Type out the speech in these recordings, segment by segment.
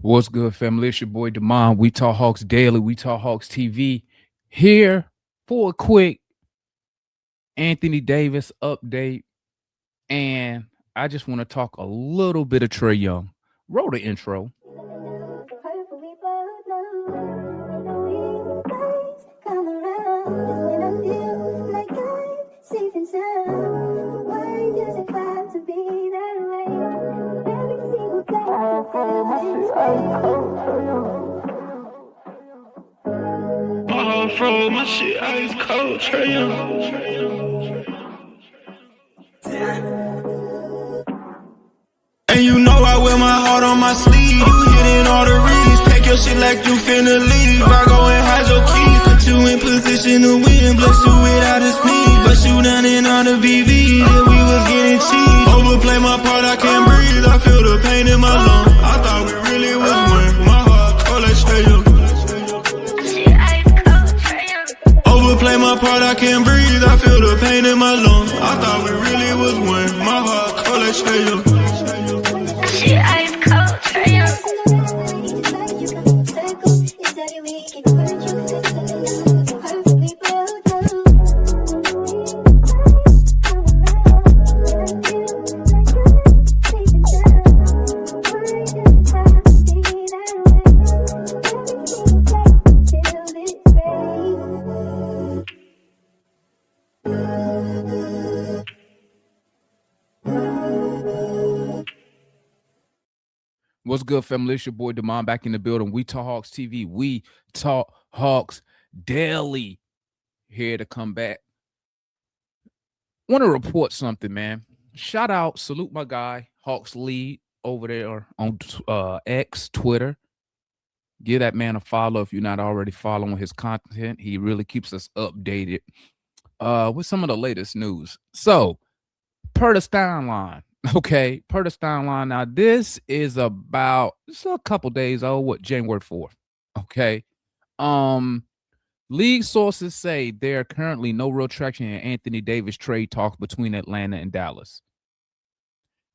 What's good, family? It's your boy Demond. We Talk Hawks Daily. We Talk Hawks TV. Here for a quick Anthony Davis update. And I just want to talk a little bit of Trae Young. Roll the intro. Bro, my shit ice cold, Trae Young. And you know I wear my heart on my sleeve. You hitting all the reads, pack your shit like you finna leave. I go and hide your keys, put you in position to win. Bless you without a sneeze, but you down in on the VV. Then we was getting cheese. Overplay my part, I can't breathe. I feel the pain in my lungs. I thought we really was one. My heart cold like Trae Young. Overplay my part, I can't breathe. I feel the pain in my lungs. I thought we really was one. My heart cold like Trae Young. Shit ice cold, Trae Young. What's good, family? It's your boy Demond back in the building. We Talk Hawks TV. We Talk Hawks Daily. Here to come back. Want to report something, man. Shout out, salute my guy, Hawks Lead over there on X, Twitter. Give that man a follow if you're not already following his content. He really keeps us updated with some of the latest news. So, per the timeline. Okay, per the timeline. Now, this is about a couple days old, January 4th. Okay. League sources say there are currently no real traction in Anthony Davis trade talks between Atlanta and Dallas.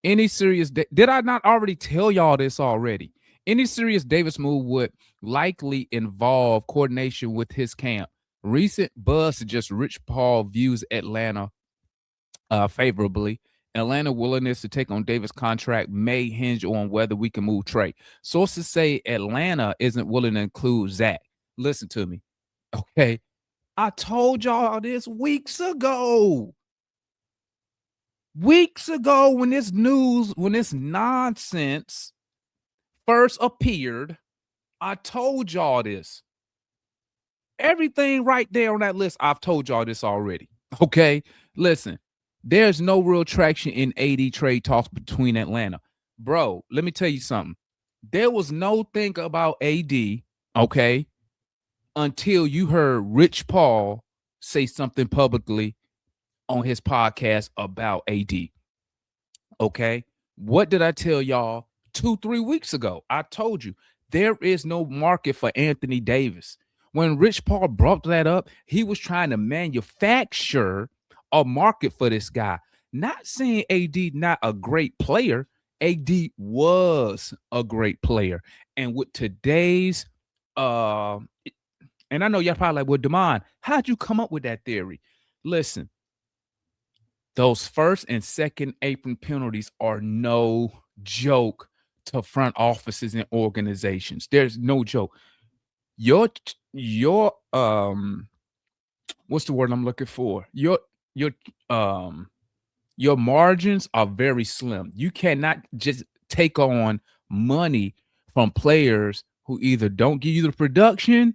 Any serious did I not already tell y'all this already? Any serious Davis move would likely involve coordination with his camp. Recent buzz suggests Rich Paul views Atlanta favorably. Atlanta willingness to take on Davis' contract may hinge on whether we can move Trae. Sources say Atlanta isn't willing to include Zach. Listen to me. Okay. I told y'all this weeks ago. Weeks ago when this nonsense first appeared, I told y'all this. Everything right there on that list, I've told y'all this already. Okay. Listen. There's no real traction in AD trade talks between Atlanta. Bro, let me tell you something. There was no think about AD, okay, until you heard Rich Paul say something publicly on his podcast about AD. Okay? What did I tell y'all 2-3 weeks ago? I told you there is no market for Anthony Davis. When Rich Paul brought that up, he was trying to manufacture a market for this guy. Not saying AD not a great player. AD was a great player. And with today's and I know y'all probably like, well, Demond, how'd you come up with that theory? Listen, those first and second apron penalties are no joke to front offices and organizations. There's no joke. Your what's the word I'm looking for? Your margins are very slim. You cannot just take on money from players who either don't give you the production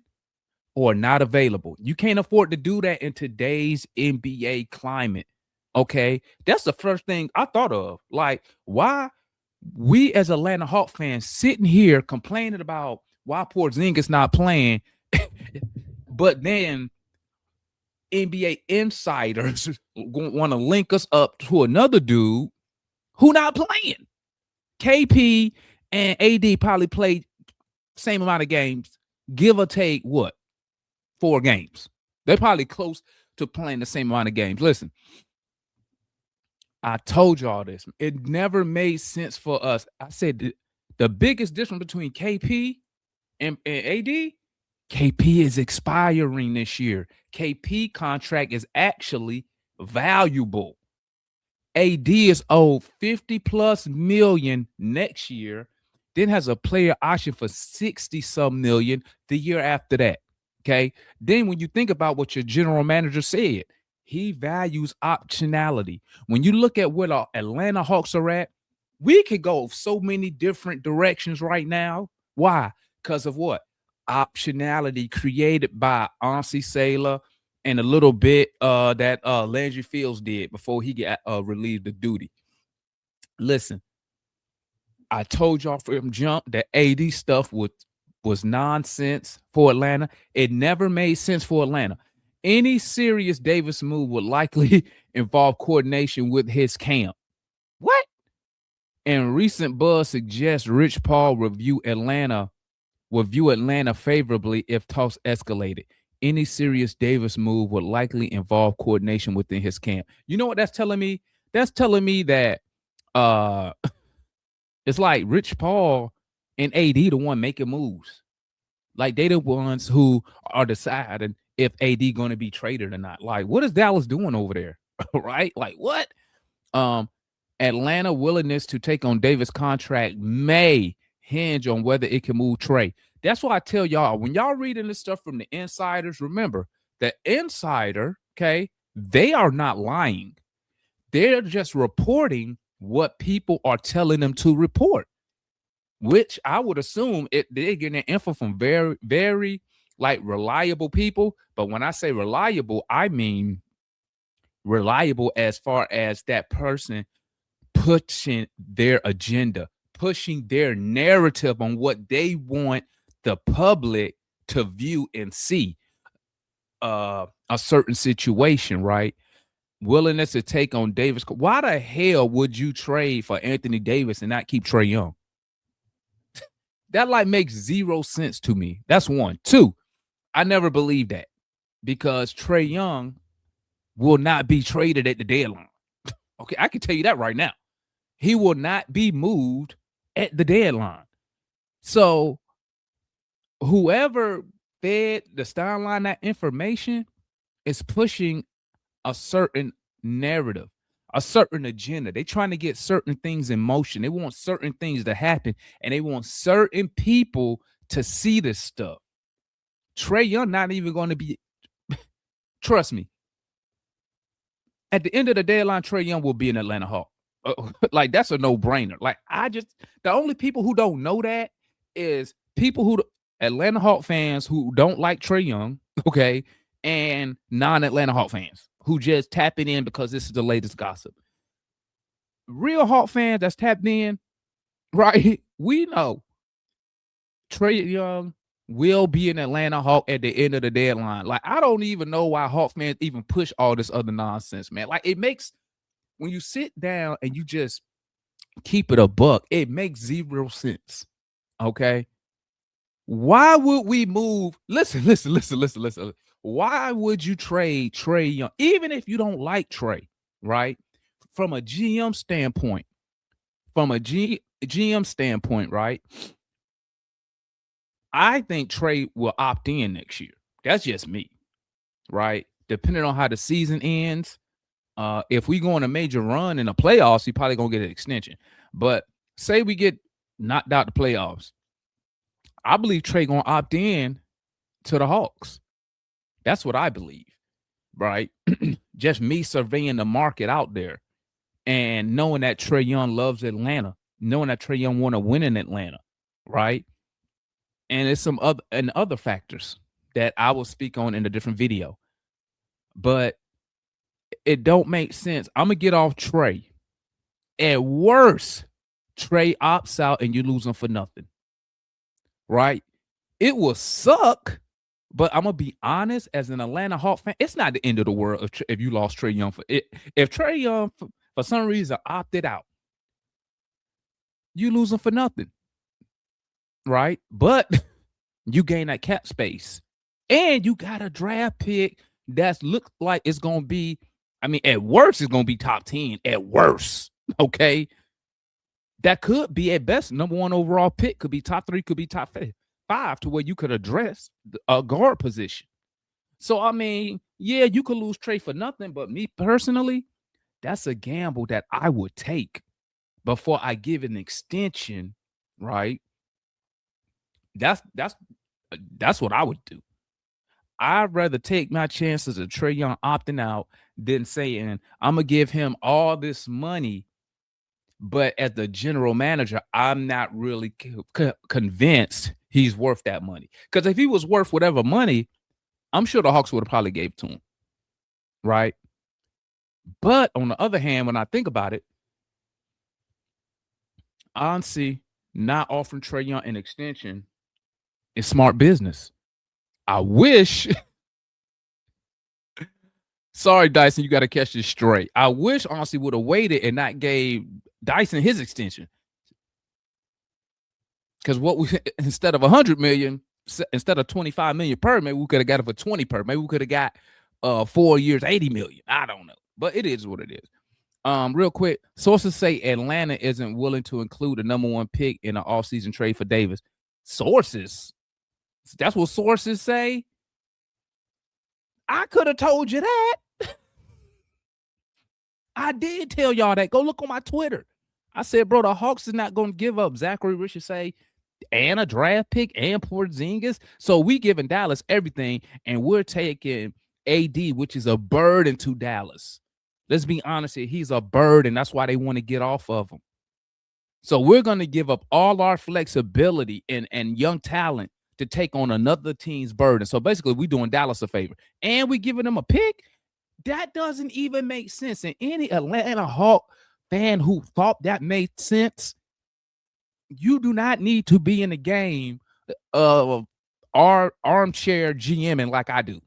or not available. You can't afford to do that in today's NBA climate. Okay, that's the first thing I thought of. Like, why we as Atlanta Hawks fans sitting here complaining about why Porzingis not playing, but then NBA insiders want to link us up to another dude who not playing. KP and AD probably played same amount of games, give or take what? 4 games. They're probably close to playing the same amount of games. Listen, I told y'all this. It never made sense for us. I said The biggest difference between KP and AD, KP is expiring this year. KP contract is actually valuable. AD is owed 50 plus million next year, then has a player option for 60 some million the year after that. Okay. Then when you think about what your general manager said, he values optionality. When you look at where the Atlanta Hawks are at, we could go so many different directions right now. Why? Because of what? Optionality created by Ansi Saylor and a little bit that Landry Fields did before he got relieved of duty. Listen, I told y'all from jump that AD stuff was nonsense for Atlanta. It never made sense for Atlanta. Any serious Davis move would likely involve coordination with his camp. What? And recent buzz suggests Rich Paul will view Atlanta favorably if talks escalated. Any serious Davis move would likely involve coordination within his camp. You know what that's telling me? That's telling me that it's like Rich Paul and AD the one making moves. Like they the ones who are deciding if AD going to be traded or not. Like what is Dallas doing over there? Right? Like what? Atlanta willingness to take on Davis contract may hinge on whether it can move Trae. That's why I tell y'all, when y'all reading this stuff from the insiders, remember the insider, okay, they are not lying. They're just reporting what people are telling them to report, which I would assume they're getting their info from very, very like reliable people. But when I say reliable, I mean reliable as far as that person pushing their agenda, pushing their narrative on what they want the public to view and see a certain situation, right? Willingness to take on Davis. Why the hell would you trade for Anthony Davis and not keep Trae Young? That like makes zero sense to me. That's one. Two, I never believed that because Trae Young will not be traded at the deadline. Okay, I can tell you that right now. He will not be moved at the deadline. So whoever fed the Steinline that information is pushing a certain narrative, a certain agenda. They're trying to get certain things in motion. They want certain things to happen, and they want certain people to see this stuff. Trae Young not even going to be, trust me, at the end of the deadline, Trae Young will be an Atlanta Hawk. Like, that's a no-brainer. Like, the only people who don't know that is people who, Atlanta Hawk fans who don't like Trae Young, okay, and non-Atlanta Hawk fans who just tap it in because this is the latest gossip. Real Hawk fans that's tapped in, right? We know Trae Young will be an Atlanta Hawk at the end of the deadline. Like, I don't even know why Hawk fans even push all this other nonsense, man. Like, it makes, when you sit down and you just keep it a buck, it makes zero sense. Okay. Why would we move? Listen. Why would you trade Trae Young? Even if you don't like Trae, right? From a GM standpoint, right? I think Trae will opt in next year. That's just me, right? Depending on how the season ends. If we go on a major run in the playoffs, he probably gonna get an extension. But say we get knocked out the playoffs, I believe Trae gonna opt in to the Hawks. That's what I believe, right? Just me surveying the market out there and knowing that Trae Young loves Atlanta, knowing that Trae Young want to win in Atlanta, right? And it's some other factors that I will speak on in a different video. But it don't make sense. I'm gonna get off Trae. At worst, Trae opts out and you lose him for nothing. Right? It will suck, but I'm gonna be honest. As an Atlanta Hawk fan, it's not the end of the world if you lost Trae Young for it. If Trae Young for some reason opted out, you lose him for nothing, right? But you gain that cap space, and you got a draft pick that's look like it's gonna be. I mean, at worst, it's gonna be top 10. At worst, okay. that could be at best number 1 overall pick, could be top 3, could be top 5 to where you could address a guard position. So I mean, yeah, you could lose Trae for nothing, but me personally, that's a gamble that I would take before I give an extension, right? That's what I would do. I'd rather take my chances of Trae Young opting out than saying I'm gonna give him all this money, but as the general manager, I'm not really convinced he's worth that money. Because if he was worth whatever money, I'm sure the Hawks would have probably gave it to him, right? But on the other hand, when I think about it, honestly, not offering Trae Young an extension is smart business. I wish. Sorry, Dyson, you got to catch this straight. I wish honestly would have waited and not gave Dyson his extension. Because what we instead of 100 million, instead of 25 million per, maybe we could have got it for 20 per. Maybe we could have got 4 years, 80 million. I don't know, but it is what it is. Real quick, sources say Atlanta isn't willing to include a number 1 pick in an offseason trade for Davis. Sources, that's what sources say. I could have told you that. I did tell y'all that. Go look on my Twitter. I said, bro, the Hawks is not going to give up Zachary Richardson and a draft pick and Porzingis. So we giving Dallas everything, and we're taking AD, which is a burden to Dallas. Let's be honest here. He's a burden. That's why they want to get off of him. So we're going to give up all our flexibility and young talent to take on another team's burden. So basically, we're doing Dallas a favor. And we're giving them a pick. That doesn't even make sense. And any Atlanta Hawk fan who thought that made sense, you do not need to be in the game of armchair GMing like I do.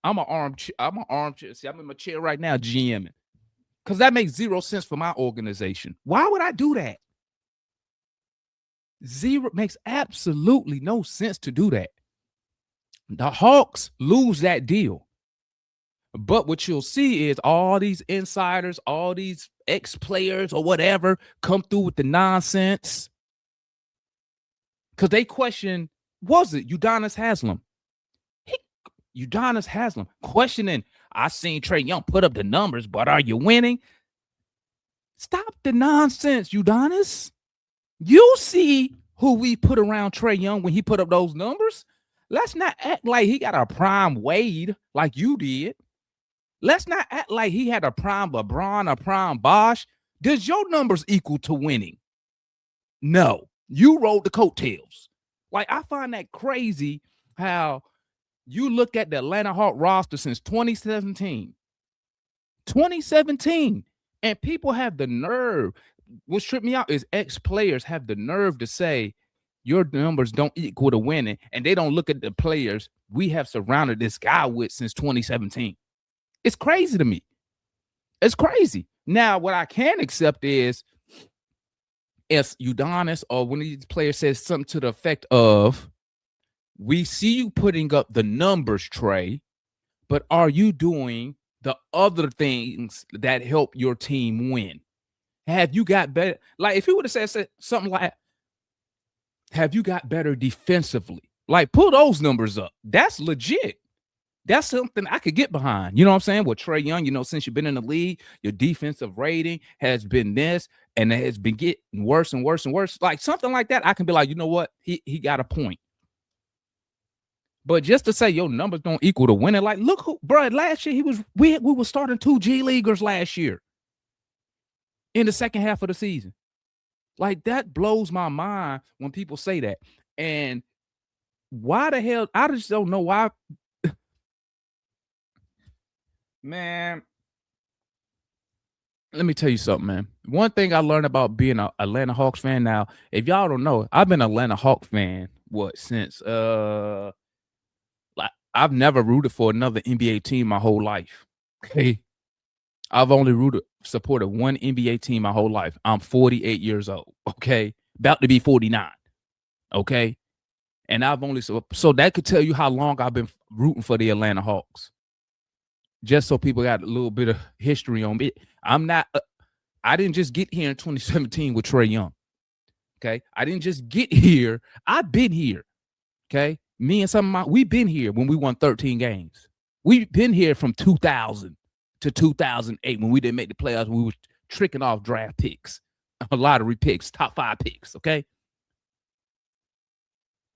I'm an armchair. See, I'm in my chair right now GMing. Because that makes zero sense for my organization. Why would I do that? Zero makes absolutely no sense to do that. The Hawks lose that deal. But what you'll see is all these insiders, all these ex-players or whatever come through with the nonsense. Because they question, was it Udonis Haslem? Udonis Haslem questioning, I seen Trae Young put up the numbers, but are you winning? Stop the nonsense, Udonis. You see who we put around Trae Young when he put up those numbers. Let's not act like he got a prime Wade like you did. Let's not act like he had a prime LeBron, a prime Bosh. Does your numbers equal to winning? No. You rode the coattails. Like, I find that crazy how you look at the Atlanta Hawk roster since 2017. 2017. And people have the nerve. What tripped me out is ex-players have the nerve to say your numbers don't equal to winning, and they don't look at the players we have surrounded this guy with since 2017. It's crazy to me. It's crazy. Now, what I can accept is if Udonis or one of these players says something to the effect of, we see you putting up the numbers, Trae, but are you doing the other things that help your team win? Have you got better? Like, if he would have said something like, have you got better defensively? Like, pull those numbers up. That's legit. That's something I could get behind. You know what I'm saying? With Trae Young, since you've been in the league, your defensive rating has been this, and it has been getting worse and worse and worse. Like, something like that, I can be like, you know what? He got a point. But just to say your numbers don't equal to winning, like, look who, bro, last year we were starting 2 G Leaguers last year in the second half of the season. Like, that blows my mind when people say that. And why the hell, I just don't know why. Man, let me tell you something, man. One thing I learned about being an Atlanta Hawks fan now, if y'all don't know, I've been an Atlanta Hawks fan, since like, I've never rooted for another NBA team my whole life. Okay. I've only supported one NBA team my whole life. I'm 48 years old. Okay. About to be 49. Okay. And I've only, so that could tell you how long I've been rooting for the Atlanta Hawks. Just so people got a little bit of history on me. I I didn't just get here in 2017 with Trae Young. Okay. I didn't just get here. I've been here. Okay. Me and some of we've been here when we won 13 games. We've been here from 2000 to 2008 when we didn't make the playoffs. We were tricking off draft picks, a lottery picks, top 5 picks. Okay.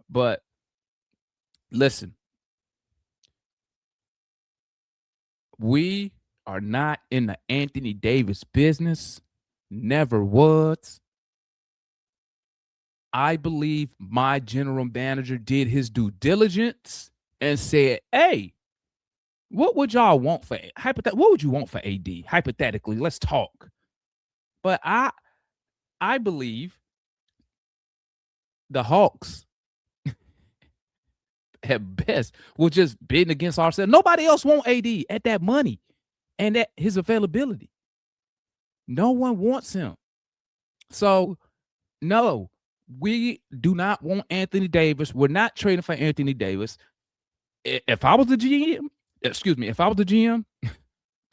But listen, we are not in the Anthony Davis business. Never was. I believe my general manager did his due diligence and said, hey, what would y'all want for what would you want for AD? Hypothetically, let's talk. But I believe the Hawks at best will just bid against ourselves. Nobody else want AD at that money and at his availability. No one wants him. So, no, we do not want Anthony Davis. We're not trading for Anthony Davis. If I was the GM,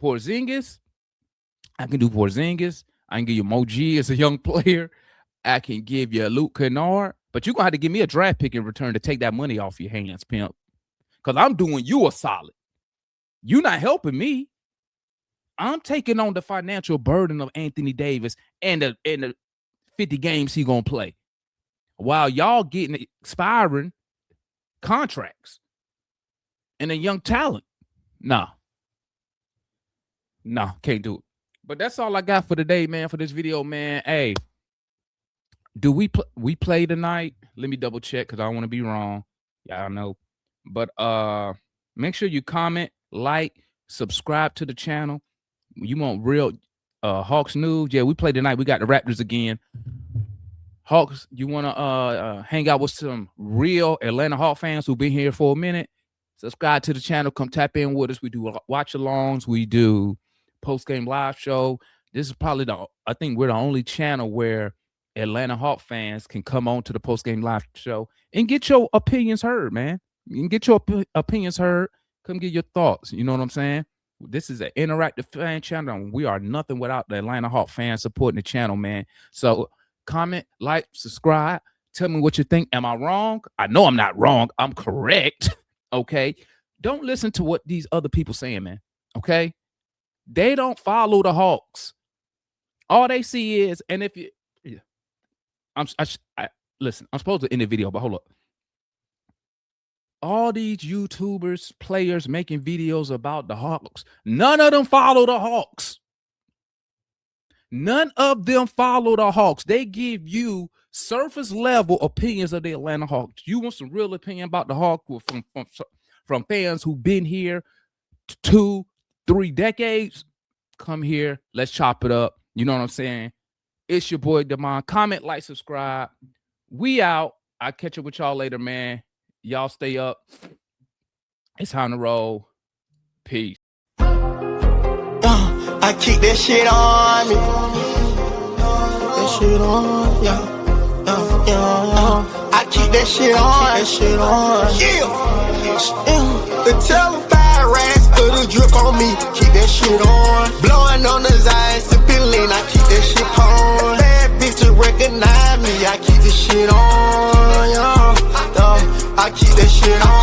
Porzingis, I can do Porzingis. I can give you Moji as a young player. I can give you Luke Kennard. But you're going to have to give me a draft pick in return to take that money off your hands, pimp. Because I'm doing you a solid. You're not helping me. I'm taking on the financial burden of Anthony Davis and the 50 games he's going to play. While y'all getting expiring contracts and a young talent. No, can't do it. But that's all I got for today, man, for this video, man. Hey, do we play tonight? Let me double check because I don't want to be wrong. Yeah, I know. But make sure you comment, like, subscribe to the channel. You want real Hawks news? Yeah, we play tonight. We got the Raptors again. Hawks, you want to hang out with some real Atlanta Hawk fans who've been here for a minute? Subscribe to the channel. Come tap in with us. We do watch-alongs. We do post-game live show. This is probably I think we're the only channel where Atlanta Hawk fans can come on to the post-game live show and get your opinions heard, man. You can get your opinions heard. Come get your thoughts. You know what I'm saying? This is an interactive fan channel, and we are nothing without the Atlanta Hawk fans supporting the channel, man. So comment, like, subscribe. Tell me what you think. Am I wrong? I know I'm not wrong. I'm correct. Okay? Don't listen to what these other people saying, man. Okay? They don't follow the Hawks. All they see is, and if you, listen, I'm supposed to end the video, but hold up. All these YouTubers, players making videos about the Hawks, none of them follow the Hawks. None of them follow the Hawks. They give you surface level opinions of the Atlanta Hawks. You want some real opinion about the Hawks from fans who've been here 2-3 decades? Come here. Let's chop it up. You know what I'm saying? It's your boy, Demond. Comment, like, subscribe. We out. I'll catch up with y'all later, man. Y'all stay up. It's time to roll. Peace. I keep that shit on me. That shit on, yeah. I keep that shit on. Yeah. The telephone racks for the drip on me. Keep that shit on. Blowing on the eyes, sipping lean. I keep that shit on. Bad bitch to recognize me. I keep this shit on, yeah. I keep that shit on.